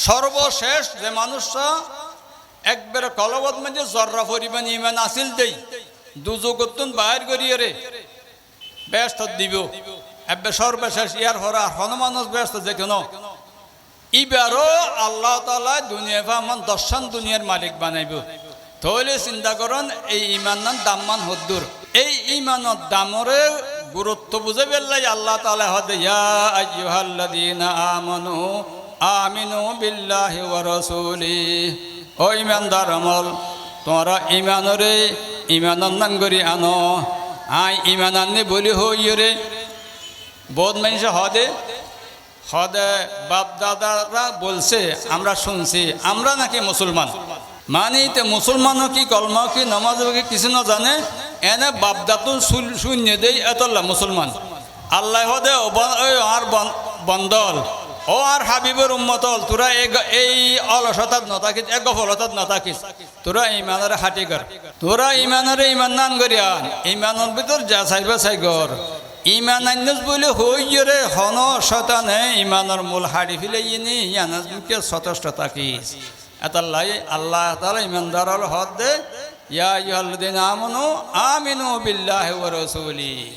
সর্বশেষ যে মানুষরা একবারে কলবত মাঝে জর্রা পরিমাণ ইমান আসিল দেই দুজগতুন বাহির করিয়ে রে ব্যস্ত দিব একবার সর্বশেষ ইয়ার হরা হনুমানস ব্যস্ত যে কেন ইবারও আল্লাহ তাআলা দুনিয়া ফামান দর্শন দুনিয়ার মালিক বানাইব। তাহলে চিন্তা করেন এই ইমানের দামমান হদ্দুর এই ইমানের দামরে গুরুত্ব বুঝে পেলাই আল্লাহ তাআলা হদে ইয়া আইয়ুহাল্লাযীনা আমানু আমিনু বিল্লাহি ওয়া রাসূলিহি। ও ইমানদার আমল তোমরা ইমানরে ইমানের নাম করি আনো আই ইমান আননি বলি হইরে বহুত মানুষ হদে হদে বাপ দাদারা বলছে আমরা শুনছি আমরা নাকি মুসলমান মানে তে মুসলমানও কি কলমা কি নামাজ কি কিছু না জানে এনে বাপ দাদু শূন্য দেই এতল্লা মুসলমান আল্লাহ হদে আর বন্দল ও আর হাবিবের উম্মতল তোরা এই অলসতাত নথাকিস এক গফলতাত নথাকিস তোরা ইমানের হাঁটি কর তোরা ইমানের ইমান নান করিয়া ইমানের ভিতর যা চাইবা চাই গর ইমান আন্যাস বলে হইরে হন শতানে ইমানের মূল হাড়ি ফেলে ইনি ইয়ানাজ মুখে সতষ্ট থাকিস এতাল্লাই আল্লাহ তাআলা ইমানদার হদ দে ইয়া আইয়ুহাল্লাযীনা আমানু আমিনু বিল্লাহি ওয়া রাসূলিহি।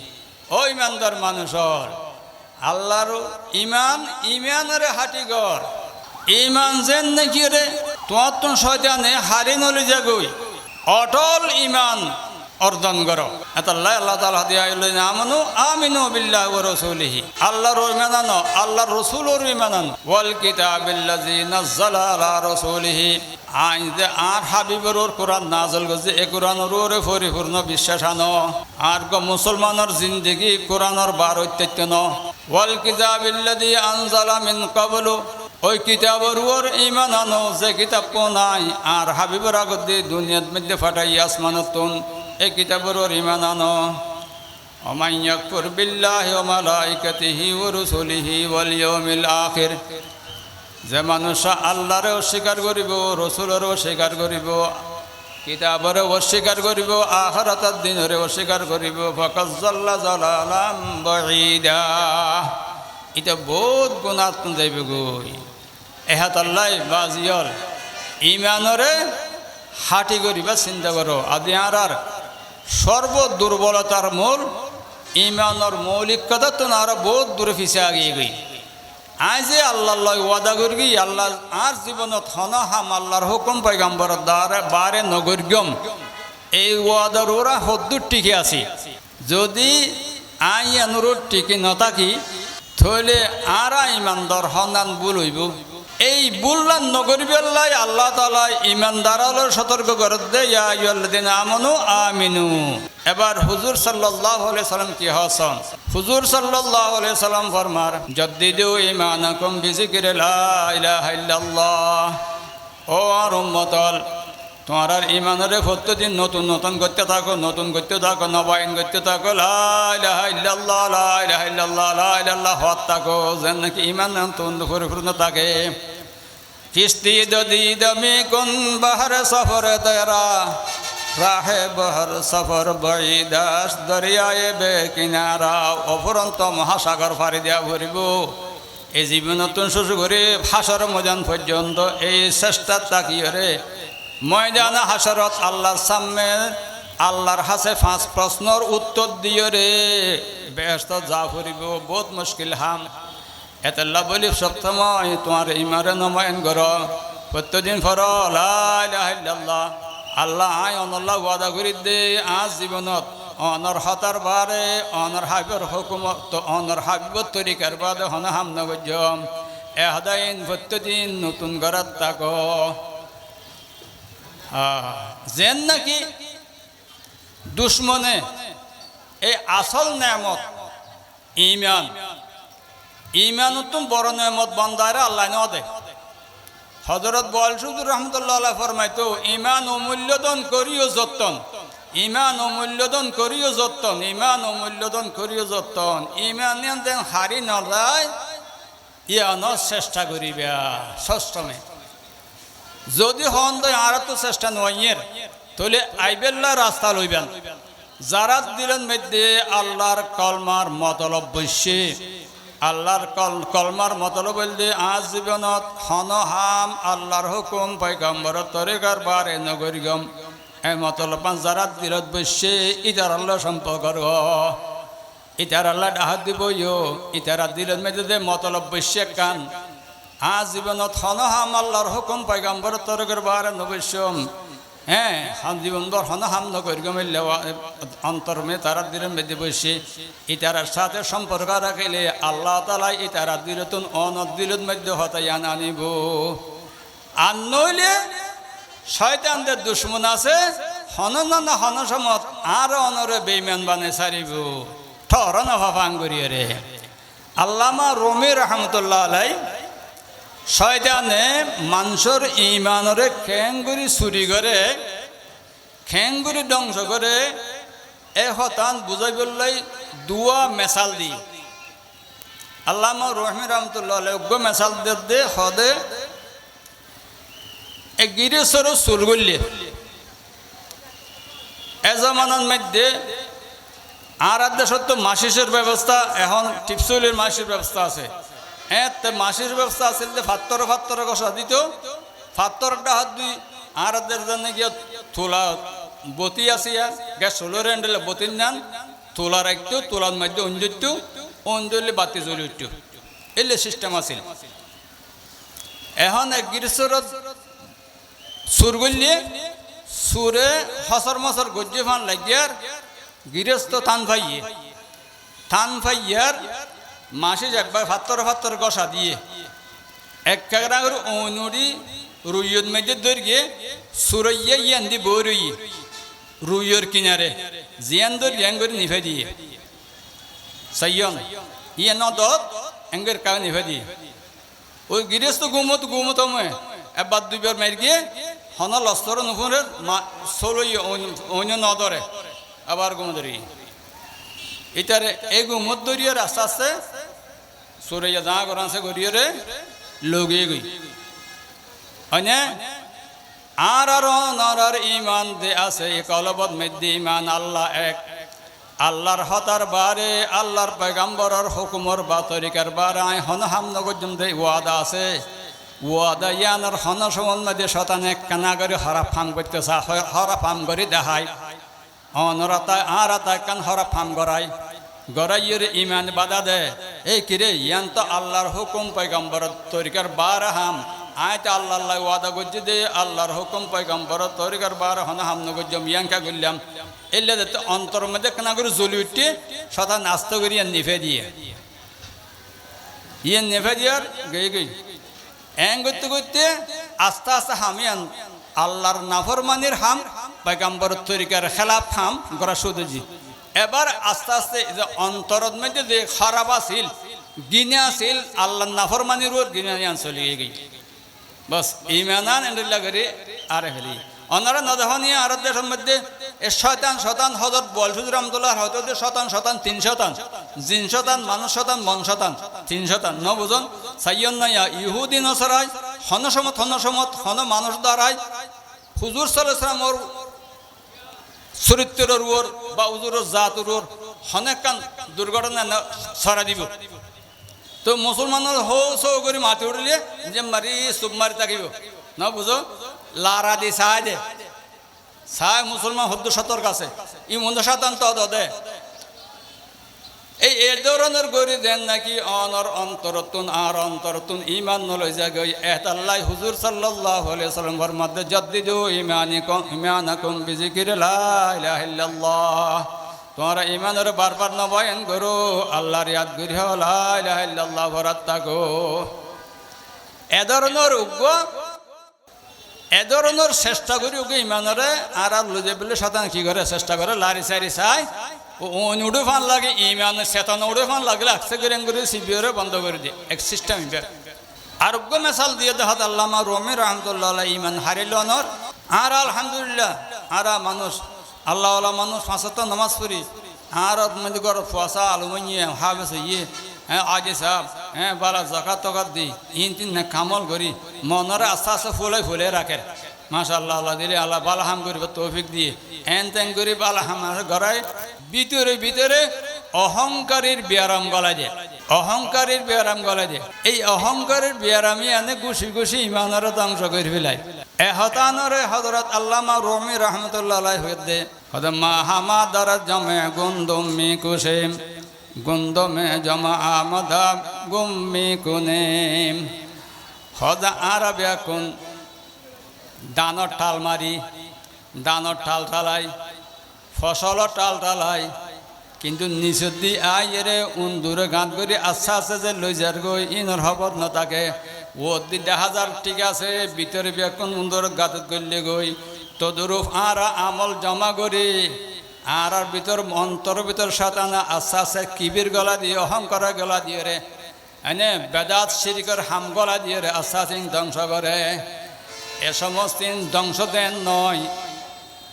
ও ইমানদার মানুষর আল্লাহর ইমান ইমানের হাঁটি গর ইমান যেন নাকি রে তোমার তো শয়তানে হারি নলি যাগই অটল ইমান অর্জন করো এতাল্লাহ আল্লাহ তাআলা দিয়া আমানু আমিনু বিল্লাহি ওয়া রাসূলিহি আল্লাহর ঈমান আনো আল্লাহর রাসূলের ঈমান আনো ওয়াল কিতাবিল্লাযী নাযালা আলা রাসূলিহি আই যে আর হাবিবের কোরআন নাযিল করছে এই কোরআনের উপরে পরিপূর্ণ বিশ্বাস আনো আর মুসলমানের জিন্দেগি কোরআনের বার অত্যন্ত ন ওয়াল কিতাবিল্লাযী আনজালা মিন ক্বাবলু ওই কিতাবের উপর ঈমান আনো যে কিতাব নাই আর হাবিবের আগত দিয়ে দুনিয়ার মধ্যে ফাটাই আসমানতুন এই কিতাবের ঈমান আনো ওমান ইয়াকফুর বিল্লাহি ওয়া মালাইকাতিহি ওয়া রাসূলিহি ওয়াল ইয়াউমিল আখির যে মানুষ আল্লাহরে অস্বীকার করিব রাসূলেরও অস্বীকার করিব কিতাবরে অস্বীকার করিব আখিরাতের দিনরে অস্বীকার করিব ফাকাদ যাল্লা যালালাম বাঈদা এটা বহুত গুনাহ যাইবে গই এহাত আল্লাহ বাজিয়ল ঈমানরে হাঁটি করিবা চিন্তা করো আদি আর সর্ব দুর্বলতার মূল ইমানের মৌলিকতা তো না বহুত দূরে পিছিয়ে আগিয়ে গই আজ আল্লাহ ওয়াদা করি আল্লাহ আর জীবনত হনহাম আল্লাহর হুকুম পয়গম্বর দ্বারা বারে নগর্যম এই ওয়াদার ওরা হদ্দুর টিকে আছে যদি আই অনুরোধ টিকে নথাকি তাহলে আর ইমানদার হনান ভুল হইব এই বুল্লান নগরিবেল্লাই আল্লাহ তাআলা ঈমানদারদের সতর্ক করে দেয় ইয়া আইয়ুহাল্লাযীনা আমানু আমিনু। এবার হুজুর সাল্লাল্লাহু আলাইহি সাল্লাম কি হাসান হুজুর সাল্লাল্লাহু আলাইহি সাল্লাম ফরমার জাদ্দিদু ঈমানাকুম বিযিকরি লা ইলাহা ইল্লাল্লাহ। ও আর উম্মতল তোমার ঈমানের প্রতিদিন নতুন নতুন করতে থাকো নবায়ন করতে থাকো লা ইলাহা ইল্লাল্লাহ লা ইলাহা ইল্লাল্লাহ লা ইলাহা ইল্লাল্লাহ হত থাকো যেন নাকি ঈমান নতুন পরিপূর্ণ থাকে। কিস্তি যদি দমি কোন বাহার সফর তেরা রাহে বহর সফর বঈদাস দরিয়ায়ে বেকিনারা অফুরন্ত মহাসাগর পাড়ি দিয়া ভরিব এই জীবন নতুন শুরু করে হাসর ময়দান পর্যন্ত এই চেষ্টা তাকিয়ে ময়দানে হাসরত আল্লাহর সামনে আল্লাহর হাসে 5 প্রশ্নের উত্তর দিয়ে রে বেহেশত যা করিব বহুত মুশকিল হাম এতলা বলি সবসময় তোমার ইমারে নমায়ন কর প্রত্যেকদিন ফর লা ইলাহা ইল্লাল্লাহ আল্লাহ আই অনল্লাহ ওয়াদা করি দে আজ জীবনত অনর হতার বারে অনর হাবিবর হুকুমত অনর হাবিবর তরিকার বাদে হন হাম নগজম এহদাইন প্রত্যেকদিন নতুন গরাত থাকো যেন নাকি দুশ্মনে এই আসল নেয়ামত ইমানতুন বড় নেয়ামত বান্দারে আল্লাহ ন দে হযরত বলসুদুর রহমতুল্লাহ আলাইহি ফরমাইতো ঈমান অমূল্যদন করিও যতন ঈমান অমূল্যদন করিও যতন ঈমান অমূল্যদন করিও যতন ঈমান দেন হারি ন যায় ইয়ান চেষ্টা করিবা সষ্টমে যদি হন আর তো চেষ্টা নয়ের তাহলে আইবেল্লা রাস্তা লইবেন যারা দিলেন মধ্যে আল্লাহর কলমার মতলব বসে আল্লাহর কলমার মতলব বললে আজ জীবনত হনহাম আল্লাহর হুকুম পয়গম্বর তরিকার বারে নগরিগম এ মতলব যারা দিলত বসে ইতার আল্লাহ সম্পর্ক ইতার আল্লাহ ডাহাত দিব ইতারা দিলত মেয়েদের মতলব বসে কান আজ জীবনত হনহাম আল্লাহর হুকুম পয়গম্বর তরিকার বারে নবশ্যম হ্যাঁ জীবনভর হনহাম নগরিগম অন্তর মে তারা দিলেন মেদে বসে ইতারার সাথে সম্পর্ক রাখিলে আল্লাহ তালা ইতারা দিলতুন অনত দিলত মধ্যে হতাইয়ান আনিব আর নইলে শয়তানদের দুশ্মন আছে হননা হনসমত আর অনরে বেইমান বানে সারিব ঠরন ভাঙ্গুরিয়ে রে আল্লামা রুমি রহমতুল্লাহ আলাই শয়তানে মানুষের ইমানরে খেঙ্গুরি চুরি করে খেঙ্গুরি ধ্বংস করে এ হতান বুঝাই বললাই দুয়া মেসাল দি আল্লামা রহমি রহমতুল্লাহ আলাই উগ্র মেসাল দে হদে এক গিরেশ্বর চুর করলে এ জমানার মধ্যে আর দেশের তো মাসিসের ব্যবস্থা এখন টিপসুলের মাসির ব্যবস্থা আছে মাসির ব্যবস্থা আছে যে ফাত্তর কষা দিত ফাত্তরটা হাত দুই আর জন্য গিয়ে তোলা বতি আসিয়া গ্যাস সোলার হ্যান্ডেলে বতির নান তোলা রাখতো তোলার মধ্যে অঞ্জলি বাতি জ্বলি উঠত এলে সিস্টেম আছিল এখন এক গিরিশ্বরত সুর গলিয়ে সুরে হসর মসর গজ্জে ফান লাগিয়ার গৃহস্থ থান ফাইয়ার মাসি একবার ফাত্তর গসা দিয়ে এক কাগরা করে অনুরি রুইয়র মেজে ধর গিয়ে সুরইয়া ইয়ান দি বই রুইয়র কিনারে জিয়ান ধর ইয়ান করে নিভে দিয়ে সাইয়ন ইয়ে নদত এঙ্গের কাগজ নিভে দিয়ে ওই গৃহস্থ গুমত মে একবার দুইবার মার গিয়ে হন লস্তর নুফুরের ষোলই অন্য নদরে আবার গুমদরি এটারে এই গুমত দরিয়ার আস্তে আস্তে সরাইয়া যা করাছে গরিয়রে লগে গই অনে আর ইমান দে আছে কলবত মধ্যে ইমান আল্লাহ এক আল্লাহর হতার বারে আল্লাহর পয়গম্বরের হুকুমর বা তরিকার বারে আই হনহাম নগজম দে ওয়াদা আছে ওয়াদা ইয়ানোর হন সমন মধ্যে শতানে কানা করে হরা ফাম করতে হরা ফাম করে দেখায় অনরতা আর কান হরা ফাম গড়াই গড়াইয়ের ইমান বাধা দে এই কিরে ইয়ান তো আল্লাহর হুকুম পয়গম্বর তরিকার বার হাম আয় তো আল্লাহ ওয়াদা গজ্জি দে আল্লাহর হুকুম পয়গম্বর তরিকার বার হন হাম নগজ্জম ইয়াঙ্কা গল্লাম এলে তো অন্তর মধ্যে কানা করে জ্বলি উঠে শতা নাস্ত করি নিভে দিয়ে ইয়ে নেভে দিয়ার গই এং করতে করতে আস্তে আস্তে হামিয়ান আল্লাহর নাফরমানির হাম পয়গম্বর তরিকার খেলাফ হাম গড়া সুদজি এবার আস্তে আস্তে যে অন্তরত মধ্যে যে খারাপ আছিল গিনে আছিল আল্লাহর নাফরমানির ওর গিনানিয়ান চলে গই বস ইমানান এন্ডলা করে আরে ফেলি অনারা নদহনিয়া আর দেশের মধ্যে এ শয়তান হযরত বলফুজ রহমাতুল্লাহ হযরত শতান 3 শতান জিন শতান মানুষ শতান মন শতান 3 শতান ন বুঝন সাইয়ন না ইহুদি নসরাই হনসমত হন মানুষ দ্বারাই হুজুর সাল্লাল্লাহু আলাইহি ওয়াসাল্লাম ওর চরিত্রের ওর বা হুজুরের জাতের ওর হনেকান দুর্ঘটনা ছড়া দিব তো মুসলমানের হো সো করে মাতি উঠলে যে মারি সুপ মারি থাকিব না বুঝো লারা দি সাহায্য দে সাহায্য মুসলমান হদ্দ সতর্ক আছে ই মন্দ সাতান তো দে এই ধরনের গরি দেন নাকি অনর অন্তরতুন ইমান নলই যাগই এহতাল্লাহ হুজুর সাল্লাল্লাহু আলাইহি ওয়াসাল্লামের মধ্যে জাদ্দিদু ইমানাকুম বিজিকিরিল্লাহ লা ইলাহা ইল্লাল্লাহ তোমরা ইমানের বারবার নবায়ন করো আল্লাহর ইয়াদ করিহ লা ইলাহা ইল্লাল্লাহ ভরাত্তাগো এ ধরনের চেষ্টা করি ওকে ইমানরে আর লুজে বলে শতান কি করে চেষ্টা করে লারি সারি চাই উড়ে ফান লাগে ইমান চেতন উড়ে ফান লাগলে আকসে করে সিবিওরে বন্ধ করে দিয়ে এক সিস্টেম আরোগ্য মেসাল দিয়ে দেখাত আল্লামা রুমি রহমতুল্লাহ ইমান হারিল অনর আর আলহামদুলিল্লাহ আর মানুষ আল্লাহ মানুষ ফাঁসত নামাজ পড়ি আর মধ্যে গর ফুয়াশা আলুমিনিয়ে হাবেস ইয়ে হ্যাঁ আগে সাহেব হ্যাঁ বালা জাকাত তকাত দিই তিন কামল করি মনরে আস্তে আস্তে ফুলে রাখে মাশাআল্লাহ আল্লাহ দিলে আল্লাহ বালা হাম করিব তৌফিক দিয়ে তেন করি বালা হাম গড়ায় ভিতরে অহংকারীর ব্যারাম গলায় দেয় অহংকারের ব্যায়াম গলা দিয়ে এই অহংকারের ব্যায়ামই এনে ঘুষি ঘুষি ইমানের ধ্বংস করে ফেলাই এহতানরে হযরত আল্লামা রুমি রহমতুল্লাহ আলাইহি হদে হদমা হামা দারাত জামে গুন্দমি কুশেম গুন্দমে জমা আমদা গুম্মি কুনেম হদা আরবিয়া কুন দানর ঠাল মারি দানর ঠাল ঠালাই ফসলর টাল টালাই কিন্তু নিচের দি আই এরে উন্দুরে গাঁত করি আচ্ছা আছে যে লই যার গই ইনর হবত না তাকে ও দি দেখা যার ঠিক আছে ভিতরে বেকুন উন্দুর গাঁতত করলে গই তদরূপ আর আমল জমা করি আর ভিতর অন্তর ভিতর সাতানা আচ্ছা আছে কিবির গলা দিয়ে অহংকারের গলা দিয়ে রে এনে বেদাত শিরিকর হাম গলা দিয়ে রে আচ্ছা সিং ধ্বংস করে এ সমস্ত ধ্বংস দেন নয়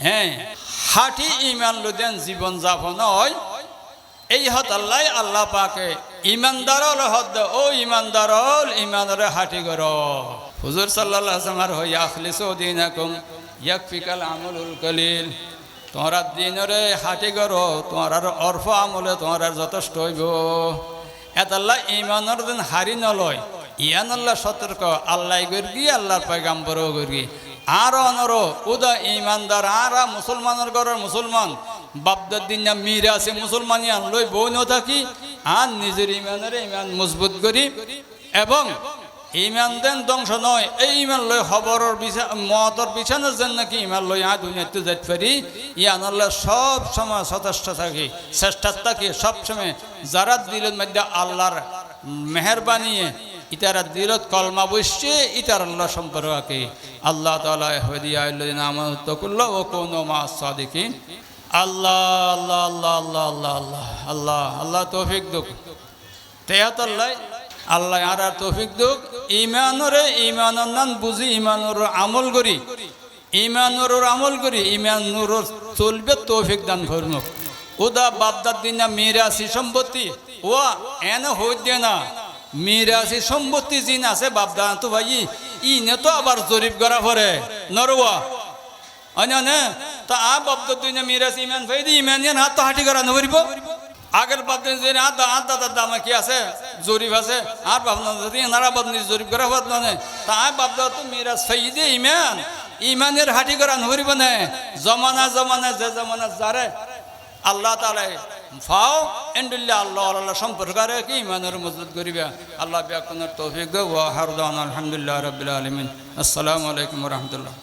হ্যাঁ হাঁটি ইমান লুদেন জীবন যাপন হয় এই হত আল্লাহ আল্লাহ পাকে ইমানদারল হদ ও ইমানদারল ইমানরে হাঁটি গর হুজুর সাল্লাল্লাহু আলাইহি ওয়াসাল্লাম হই আখলিসু দীনাকুম ইয়াকফিকাল আমলুল কলিল তোমরা দিনরে হাঁটি গর তোমার অর্ফ আমলে তোমার যথেষ্ট হইব এত আল্লাহ ইমানর দিন হারি নলয় ইয়ান আল্লাহ সতর্ক আল্লাহ গর্গি আল্লাহর পয়গাম্বরও গর্গি আর অনর উদা ইমানদার আর মুসলমানের ঘরের মুসলমান বাপদার দিন মিরে আছে মুসলমানিয়ান লই বই ন থাকি আর নিজের ইমানের ইমান মজবুত করি এবং ইমান দেন ধ্বংস নয় এই ইমান লই খবরের মতর বিছানোর জন্য নাকি ইমান লই দুনিয়াতে যেতে পারি ইয়ান আল্লাহ সব সময় সচেষ্ট থাকি চেষ্টা থাকি সবসময় যারা দিলের মধ্যে আল্লাহর মেহরবানি ইতারা দিলত কলমা বসছে ইতার আল্লাহ সম্পর্কে আল্লাহ তাআলা হদিয়া আল্লাযিনা আমানু তাকুল্লাহ ওয়া কুনু মা'আস সাদিকিন আল্লাহ আল্লাহ আল্লাহ আল্লাহ আল্লাহ আল্লাহ আল্লাহ আল্লাহ তৌফিক দুক তেয়াত আল্লাহ আল্লাহ আর তৌফিক দুক ইমানরে ইমানর নাম বুঝি ইমানর আমল করি ইমানর আমল করি ইমানর চলবে তৌফিক দান ফরমুক ওদা বাপদার দিনা মিরাসি সম্পত্তি ওয়া এনে হই দে না মিরাসি সম্পত্তি জিন আছে বাপদা তো ভাই ইনে তো আবার জরিপ করা পরে নরওয়া অনে তা আ বাপদার দিনা মিরাসি ইমান ফাইদি ইমান ইয়ান হাত হাঁটি করা নবরিব আগের বাপদিন যে হাত হাত দাদার দাম কি আছে জরিপ আছে আর বাপনা যদি নারা বাপনি জরিপ করা পর ননে তা আ বাপদা তো মিরাস ফাইদি ইমান ইমানের হাঁটি করা নবরিব না জমানা জমানা যে জমানা যারে আল্লাহ তাআলা ফাও এন্ডুল্লাহ আল্লাহ আল্লাহ সম্পর্ক কি ইমানের মজবুত করিবা আল্লাহ বিয়াকুনের তৌফিক দাও ওয়া হারদান আলহামদুলিল্লাহ রাব্বিল আলামিন আসসালামু আলাইকুম ওয়া রাহমাতুল্লাহ।